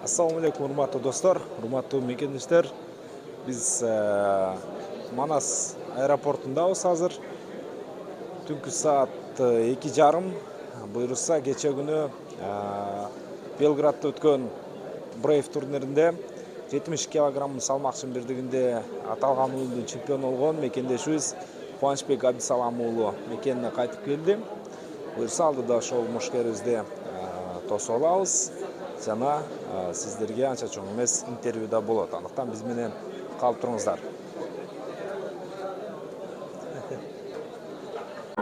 Assalamu alaikum урматтуу достор, урматтуу мекендештер. Биз Манас аэропортундабыз азыр. Түнкү саат 2:30. Буюрса кече күнү Белградта өткөн Brave турниринде 70 кг салмак чембердигинде аталган уюмдун чемпиону болгон мекендешибиз Кубанычбек Абдисалам уулу мекенине кайтып келди. Буюрса алдыда ошол мушкерибизди тосуп алабыз. Жана сиздерге анча чоң эмес интервьюда болот. Андыктан биз менен калып туруңуздар.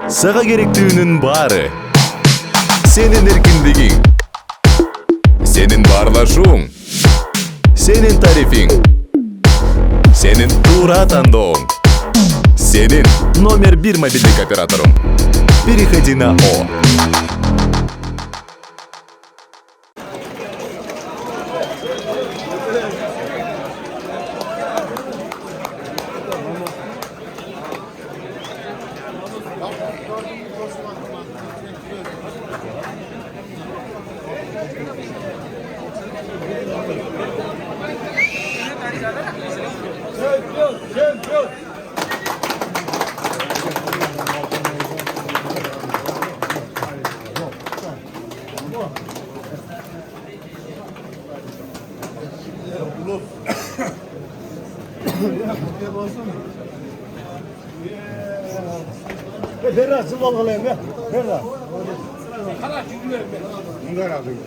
Сага керектүүнүн баары. Сенин эркиндигиң. Сенин баарлашууң. Сенин тарифиң. Сенин туура тандооң. Сенин номер 1 мобилдик операторуң. Переходи на О. Ferra sıvı alayım ya. Ferra. Bunlar aldım.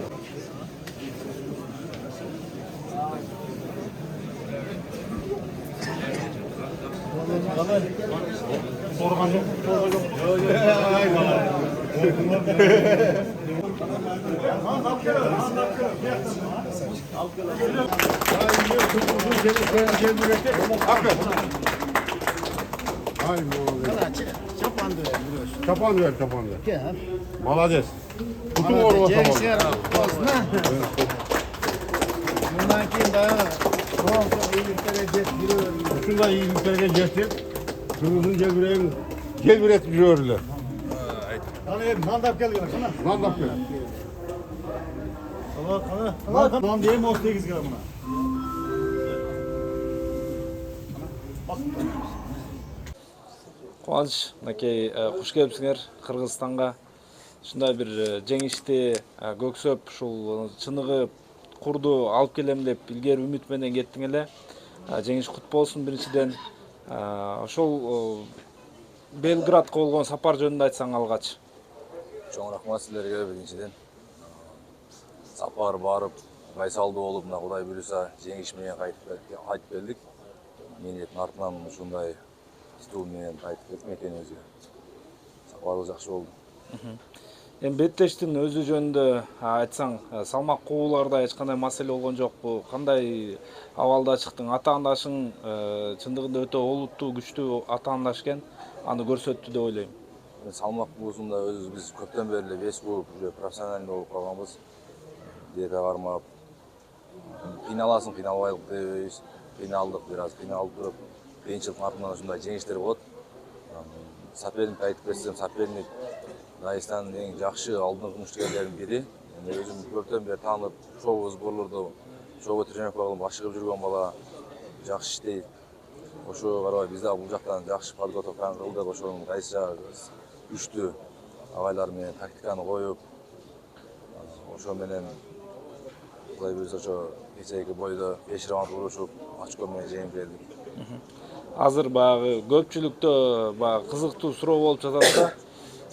Sorganım. Çapan ver. Молодец. Bütün orada tamam. Bundan keyin daha iyiliklerge getiriyor. Şunda iyiliklerge getir. Kırmızı gel bir et biliyorlar. Hani mandap geldi sana. Mandap gel. Allah kana. Lan diyeyim 18 gramına. Кубаныч накей куш келипсиңер Кыргызстанга. Ушундай бир жеңишти көксөп, ушул чыныгып, курду алып келем деп илгери үмүт менен кеттиң эле. Жеңиш кут болсун биринчиден. Ошол Белградка болгон сапар жөнүндө айтсаң алгач. Чоң рахмат силерге биринчиден. Сапар барып, байсалдуу болуп, мына Кудай буйруса жеңиш менен кайтып келдик. Мениеттин артынан ушундай титул менен кайтып келдик мекенибизге. Сапарыбыз жакшы болду. Эми беттештин өзү жөнүндө айтсаң, салмак кууларда эч кандай маселе болгон жокпу? Кандай абалда чыктың? Атаандашың чындыгында өтө олуттуу, күчтүү атаандаш экен. Аны көрсөттү деп ойлойм. Салмак буусунда өзүбүз биз көптөн бери эле вес болуп, уже профессиональный болуп калганбыз. Диета кармап, кыйналасың, кыйналбайлык дебейбиз. Кыйналдык, бир аз кыйналып туруп, кыйынчылыктын артынан ушундай жеңиштер болот. Соперник айтып берсем, соперник Дагестандын эң жакшы алдыңкы мушкерлеринин бири. Өзүм көптөн бери таанып, шоу сборлордо, шоуга тренировка кылып ашыгып жүргөн бала, жакшы иштейт. Ошого карабай биз дагы бул жактан жакшы подготовканы кылдык, ошонун кайсы күчтүү агайлар менен тактиканы коюп, ошо менен Кудай буйруса ошо кечээки бойдо 5 раунд урушуп, очко менен жеңип келдик. Азыр баягы көпчүлүктө баягы кызыктуу суроо болуп жатат да.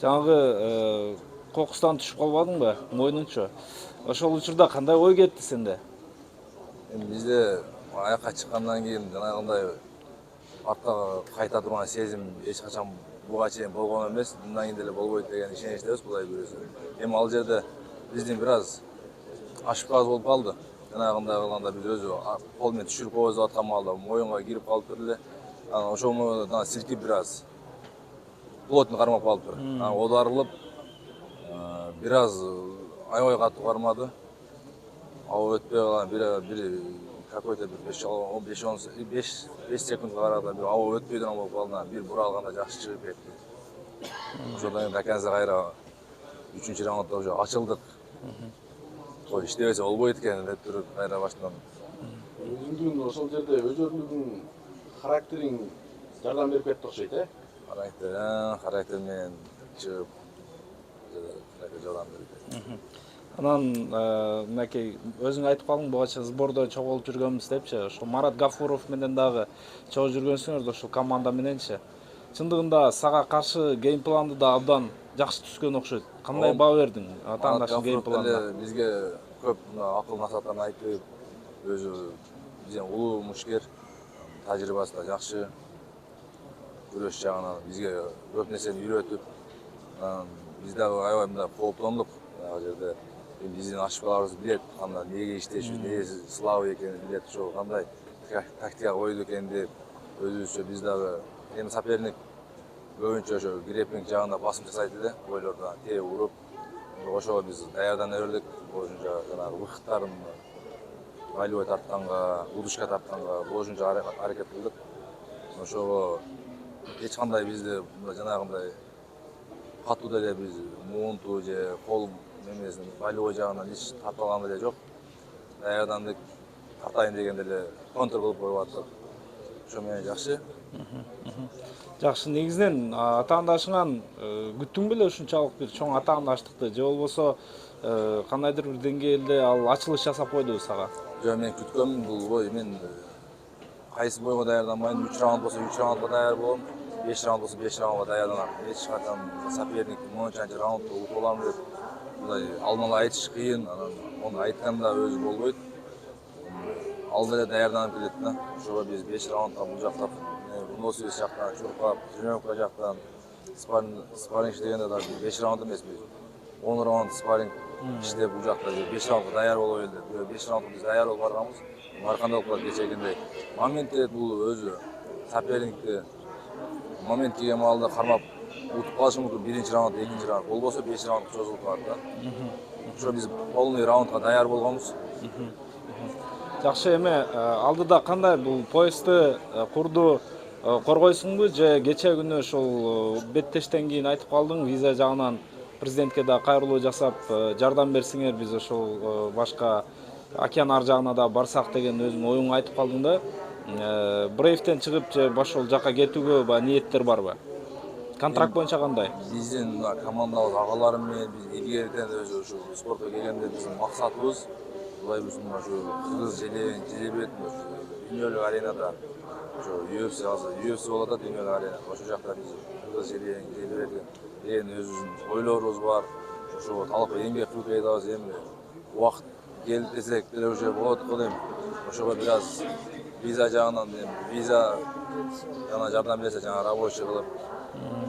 Жаңағы кокустан түшүп калбадыңбы, мойнунчу? Ошол учурда кандай ой кетти сенде? Бизде аякка чыккандан кийин жанагындай артка кайта турган сезим эч качан буга чейин болгон эмес, мындан кийин деле болбойт деген ишеничтебиз Кудай буйруса. Эми ал жерде биздин бир аз ошибкабыз болуп калды. Жанагындай кылганда биз өзү кол менен түшүрүп коебуз деп аткан маалда моюнга кирип калыптыр эле. Анан ошону силкип бир аз плотно кармап калыптыр. Оодарылып, бир аз аябай катуу кармады. Аба өтпөй калган бир какой-то 5 секундга караганда бир аба өтпөйдөн болуп калды. Бир бура алганда жакшы чыгып кетти. Ошондон кийин до конца кайра 3-раундда уже ачылдык. Ой, иштебесе болбойт экен деп туруп кайра баштан. Өзүңдүн ошол жерде өзүңдүн характериң жардам берип кетти окшойт, Характер менен чыгып жардам берди. Анан мынакей өзүң айтып калдың буга сбордо чогулуп жүргөнбүз депчи. Ошо Марат Гафуров менен дагы чогуу жүргөнсүңөр да ошол команда мененчи. Чындыгында сага каршы гейм планды да абдан жакшы түскөн окшойт. Кандай баа бердиң атаандаштын гейм планына? Бизге көп акыл насааттарын айтып, өзү бизден улуу мушкер, тажрыйбасы да жакшы. Күрөш жагынан бизге көп нерсени үйрөтүп, биз дагы аябай мындай кооптондук ал жерде. Биздин ошибкаларыбызды билет, кандай эмнеге иштешибиз, эмнеге слабый экенин билет, ошо кандай тактика коюлу экен деп өзүбүзчө биз дагы эми соперник көбүнчө ошо греппинг жагында басым жасайт эле, бойлордон тээп уруп, ошого биз даярдана бердик. Ошончо жанагы выходтарын болевой тартканга, удушка тартканга ошончо аракет кылдык. Ошого эч кандай бизде жанагындай катуу деле биз муунту же кол немесин болевой жагынан эч тарталган деле жок. Даярдандык, тартайын дегенде эле контр кылып коюп аттык. Ошо менен жакшы. Жакшы, негизинен атаандашыңан күттүң беле ушунчалык бир чоң атаандаштыкты же болбосо кандайдыр бир деңгээлде ал ачылыш жасап койдубу сага? Жок, мен күткөнмүн бул бой. Мен кайсы бойго даярданбайм, 3 раунд болсо 3 раундга даяр болом, 5 раунд болсо 5 раундга даярданам. Эч качан соперникти мончанчы раундда утуп алам деп мындай алдын ала айтыш кыйын, анан ону айткан да өзү болбойт. Алда эле даярданып келет да. Ошого биз 5 раундга бул жактап, носибиз жактан чуркап, тренировка жактан спарринг иштегенде да 5 раунд эмес, 10 раунд спарринг иштеп бул жакта 5 раундга даяр боло келди. 5 раундга биз даяр болуп барганбыз. Кандай болуп калат кечегиндей. Момент келет бул өзү соперникти момент келген маалда кармап утуп калышы мүмкүн. Биринчи раунд, экинчи раунд болбосо 5 раундга созулуп калат да. Ошо биз полный раундга даяр болгонбуз. Жакшы, эми алдыда кандай бул поездди курду коргойсуңбу же кече күнү ошол беттештен кийин айтып калдың виза жагынан президентке да кайрылуу жасап жардам берсиңер, биз ошол башка океан ар жагына да барсак деген өзүң оюңду айтып калдың да. Брейвтен чыгып же ошол жака кетүүгө ниеттер барбы? Контракт боюнча кандай? Биздин командабыз агаларым менен биз илгериден өзү ушул спортко келгенде биздин максатыбыз Булай біздің қырғыз желебет дүниелік аренада UFC азыр UFC болады дүниелік арена. Ошол жакта биз кыргыз желебет деген өзүбүздүн ойлорубуз бар. Ошо талап эмгек кылып келебиз. Эми убакыт келип десек деле уже болот го дейм. Ошого бир аз виза жагынан виза жана жардам берсе, жана рабочий кылып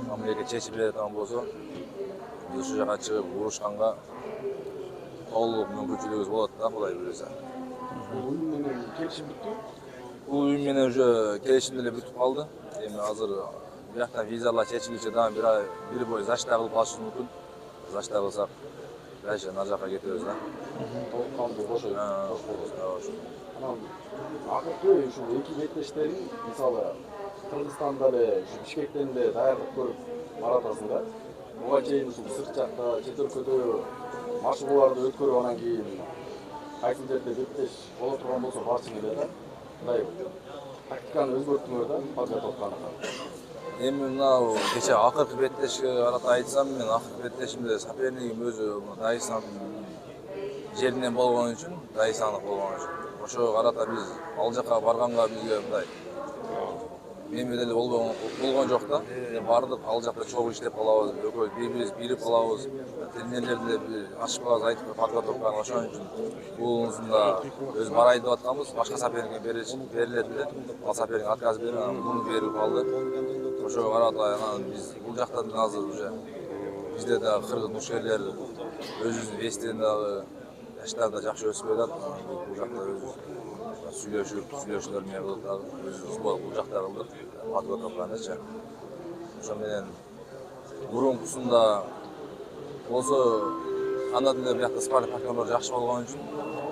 мамлекет чечип берет болсо, биз ошол жака чыгып урушканга толук мүмкүнчүлүгүбүз болот да, кудай буюрса. Уюм менен келишим бүттү? Бул уюм менен уже келишим деле бүтүп калды. Эми азыр бияктан визалар чечилиши дагы бир бой зачта кылып алышыбыз мүмкүн. Зачта кылсак, дальше ар жака кетебиз да. Толуккандуу бошойт. Анан акыркы ушул эки беттештериң, мисалы Кыргызстанда эле, Бишкектен эле даярдык көрүп баратасың да. Буга чейин ушул сырт жакта, чет өлкөдө машыгууларды өткөрүп анан кийин кайсы жерде беттеш боло турган болсо барчың эле да. Мындай тактиканы өзгөрттүңөр да, подготовканы. Эми мына кече акыркы беттешке карата айтсам, мен акыркы беттешимде сопернигим өзү Дагестан жеринен болгон үчүн, Дагестандык болгон үчүн. Ошого карата биз ал жака барганга бизге мындай эми деле болгон жок да. Бардык ал жакта чогуу иштеп калабыз, экөөбүз бири-бирибизди билип калабыз. Тренерлерди бир ашыкпагыз айтып подготовканы ошон үчүн буулусунда өз барайын деп атканбыз. Башка соперникке берилет эле. Ал соперник отказ берип, анан муну берип калды. Ошого карата анан биз бул жактан азыр уже бизде дагы кыргыз мушкерлер өзүбүздүн вестен дагы жаштар да жакшы өсүп жатат. Бул жакта өзүбүз сүйлөшүүлөр менен кылып дагы өзүбүз бул жакта кылдык. Подготовканычы. Ошо менен мурункусунда болсо анда деле биякта спарринг партнерлор жакшы болгон үчүн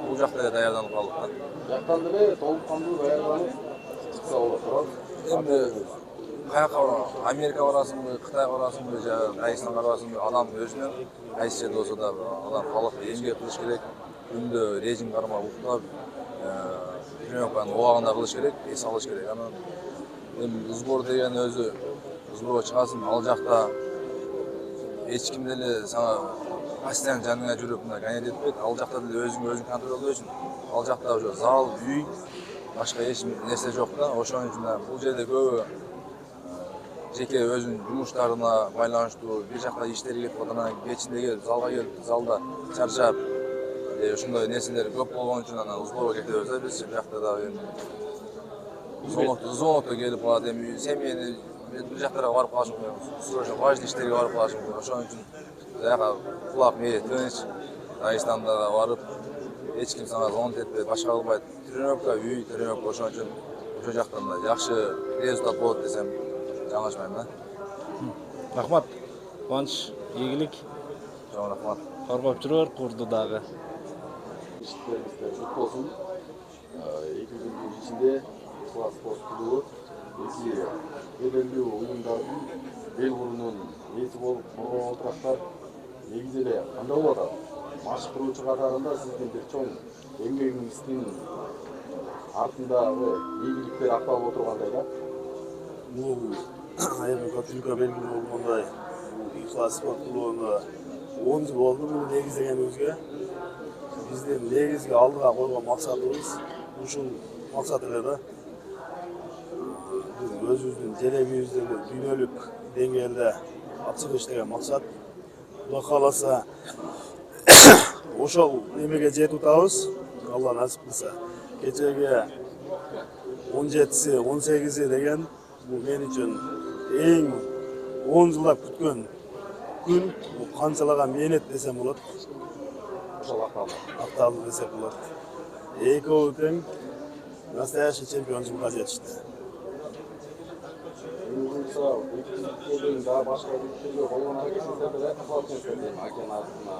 бул жакта эле даярданып калдык да. Жактан деле толуккандуу даярданып чыкса болот, туура? Эми каяка Америка барасыңбы, Кытайга барасыңбы, же Дагестанга барасыңбы, адам өзүнүн кайсы жерде болсо да адам калып эмгек кылыш керек. күндө режим кармап уктап тренировканы убагында кылыш керек, эс алыш керек. Анан эми сбор деген өзү сборго чыгасың, ал жакта эч ким деле сага постоянно жаныңа жүрүп мына гонять этпейт. Ал жакта деле өзүң контролдоо үчүн ал жакта уже зал, үй, башка эч нерсе жок да. Ошон үчүн бул жерде көбү жеке өзүнүн жумуштарына байланыштуу бир жакта иштери кетип калат, анан кечинде келип залга келип залда чарчап ошондой нерселер көп болгон үчүн анан сборго кете беребиз да биз. Биякта дагы звонокто келип калат, эми семьяны бир жактарга барып калыш мүмкүн, срочно важный иштерге барып калыш мүмкүн. Ошон үчүн бияка кулак мээ тыныч, Дагестанда да барып эч ким сага звонок этпейт, башка кылбайт. Тренировка, үй, тренировка. Ошон үчүн ошол жактан да жакшы результат болот десем жаңылышпайм да. Рахмат. Кубаныч, ийгилик. Чоң рахмат. Коргоп жүрөр курду дагы. İşlerimizde çok olsun. İki günün içinde Kıbrıs Spor Kulübü iki belirli oyunların Belburun'un nesi olup kurgan oturaklar negizele kандай болуп атат? Маш куруучу катарында сиздин бир чоң эмгегиңиздин артындагы ийгиликтер акталып отургандай да. Бул эми көпчүлүккө белгилүү болгондой Кыbrıs Spor Kulübü'nө 10 жыл болду муну негиздегенибизге. Биздин негизги алдыга койгон максатыбыз ушул максат эле да. Биз өзүбүздүн желегибиздеги дүйнөлүк деңгээлде ат чыгыш деген максат. Кудай кааласа ошол эмеге жетип атабыз. Алла насип кылса. Кечеги 17-си, 18-и деген бул мен үчүн эң 10 жылдап күткөн күн, бул канчалаган мээнет десем болот. Ошол акталды. Акталды десек болот. Экөө тең настоящий чемпиончулукка жетишти. Буюрса, экибиздин дагы башка биттери болгон аракетиңиздерди да кылып жатсыңыздар, акен артына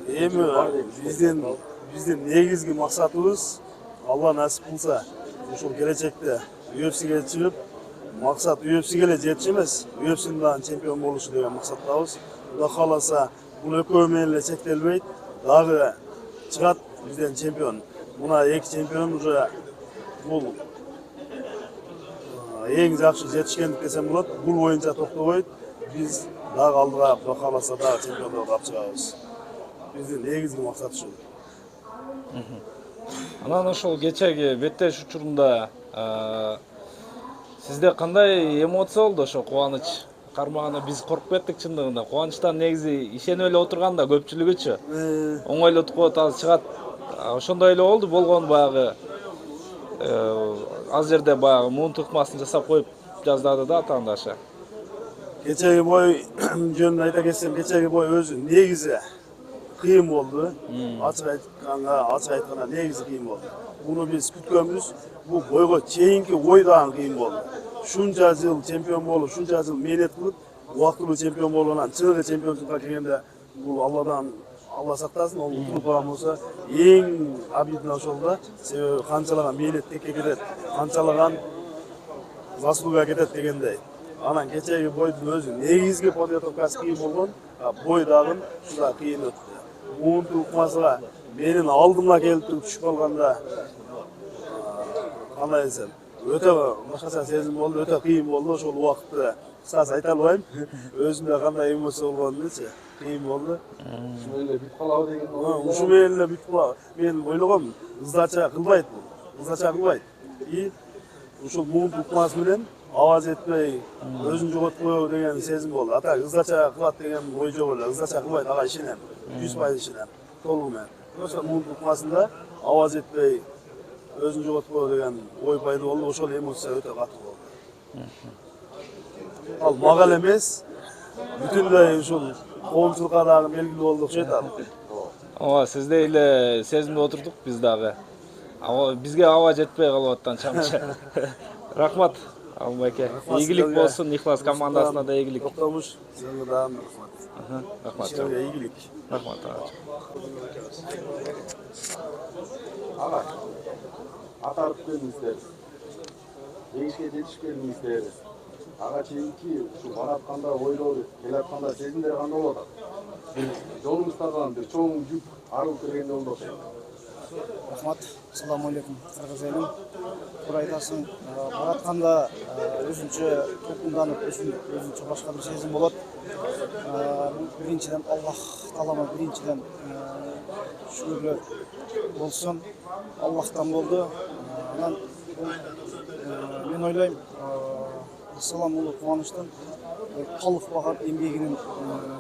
Эми биздин негизги максатыбыз Алла насип кылса ушул келечекте UFC'ге чыгып, максат UFC'ге эле жетиш эмес, UFC'нин дагы чемпион болушу деген максаттабыз. Кудай кааласа бул экөө менен эле чектелбейт, дагы чыгат бизден чемпион. Мына эки чемпион уже бул эң жакшы жетишкендик десем болот. Бул боюнча токтобойт. Биз дагы алдыга Кудай кааласа дагы чемпиондорго алып чыгабыз. Биздин негизги максат ушул. Анан ошол кечеги беттеш учурунда сизде кандай эмоция болду? Ошо кубаныч кармаганда биз коркуп кеттик чындыгында. Кубанычтан негизи ишенип эле отурганда көпчүлүгүчү оңойлотуп коет, азыр чыгат. Ошондой эле болду. Болгон баягы аз жерде баягы муун тыкмасын жасап коюп жаздады да атаандашы. Кечеги бой жөнүндө айта кетсем, кечеги бой өзү негизи кыйын болду. Ачык айтканда негизи кыйын болду. Буну биз күткөнбүз. Бул бойго чейинки ой дагы кыйын болду. Шунча жыл чемпион болуп, шунча жыл мээнет кылып, убактылуу чемпион болгондон чыныгы чемпиончулукка келгенде бул Алладан Алла сактасын, ол утулуп калган болсо эң обидно ошол да. Себеби канчалаган мээнет текке кетет, канчалаган заслуга кетет дегендей. Анан кечеги бойдун өзү негизги подготовкасы кыйын болгон, бой дагы ушундай кыйын өттү. Муунту укмасыга менин алдыма келип түшүп калганда кандай десем, өтө башкача сезим болду, өтө кыйын болду. Ошол убакытты кыскасы айта албайм. Өзүмдө кандай эмоция болгонун кыйын болду. Ушу менен эле бүтүп калабы деген Ушу менен эле бүтүп калабы. Мен ойлогом, ыздача кылбайт бул. Ыздача кылбайт. И ушул муунту укмасы менен аваз этпей, өзүн жоготуп коебу деген сезим болду. Ата ыздача кылат деген ой жок эле. Ыздача кылбайт, ага ишенем. 100% ишенем. Толугу менен. Ошо муунту укмасында аваз этпей, өзүн жоготуп коебу деген ой пайда болду. Ошол эмоция өтө катуу болду. Ал мага эле эмес, бүтүндөй ушул коомчулукка дагы белгилүү болду окшойт ал. Ооба, сиздей эле сезимде отурдук биз дагы. Бизге аба жетпей калып аттан чамча. Рахмат Алмайке. Ийгилик болсун, Ихлас командасына да ийгилик. Токтомуш, сизге дагы рахмат. Рахмат. Сизге ийгилик. Рахмат. Ага. Атарып келдиңиздер. Жеңишке жетишип келдиңиздер. Ага чейинки ушу баратканда ойлор, келатканда сезимдер кандай болуп атат? Жолуңуздардан бир чоң жүк арылып кіргенде болду окшойт. Рахмат, ассаламу алейкум, кыргыз элим. Туура айтасың, баратканда өзүнчө толкунданып, өзүнчө башка бир сезим болот. Биринчиден Аллах таалама биринчиден шүгүрлөр болсун. Аллахтан болду. Анан мен ойлойм, салам улуу кубанычтын талыкпаган эмгегинин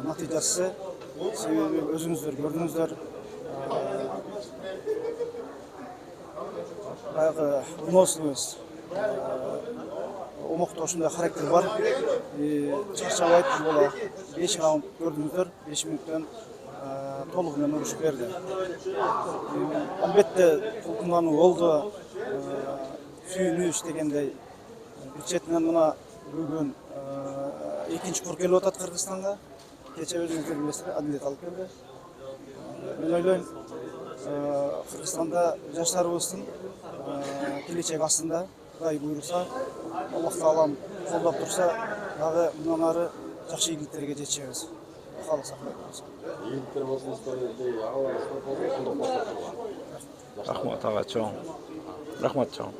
натыйжасы. Себеби өзүңүздөр көрдүңүздөр, баягы выносливость, омокто ошондой характер бар. Чарчабайт бола 5 раунд көрдүңүздөр, 5 мүнөттөн толугу менен урушуп берди. Албетте толкундануу болду, сүйүнүш дегендей. Бир четинен мына бүгүн экинчи тур келип атат Кыргызстанга. Кече өзүңүздөр билесиздер, адилет алып келди. Мен ойлойм, Кыргызстанда жаштарыбыздын келечек астында, Кудай буйруса, Аллах таалам колдоп турса, дагы мындан ары жакшы ийгиликтерге жетишебиз. Кааласа Кудай буйруса. Ийгиликтер болсун, историяда агалар спорт болсун, колдоп коштоп турган. Рахмат ага чоң. Рахмат чоң.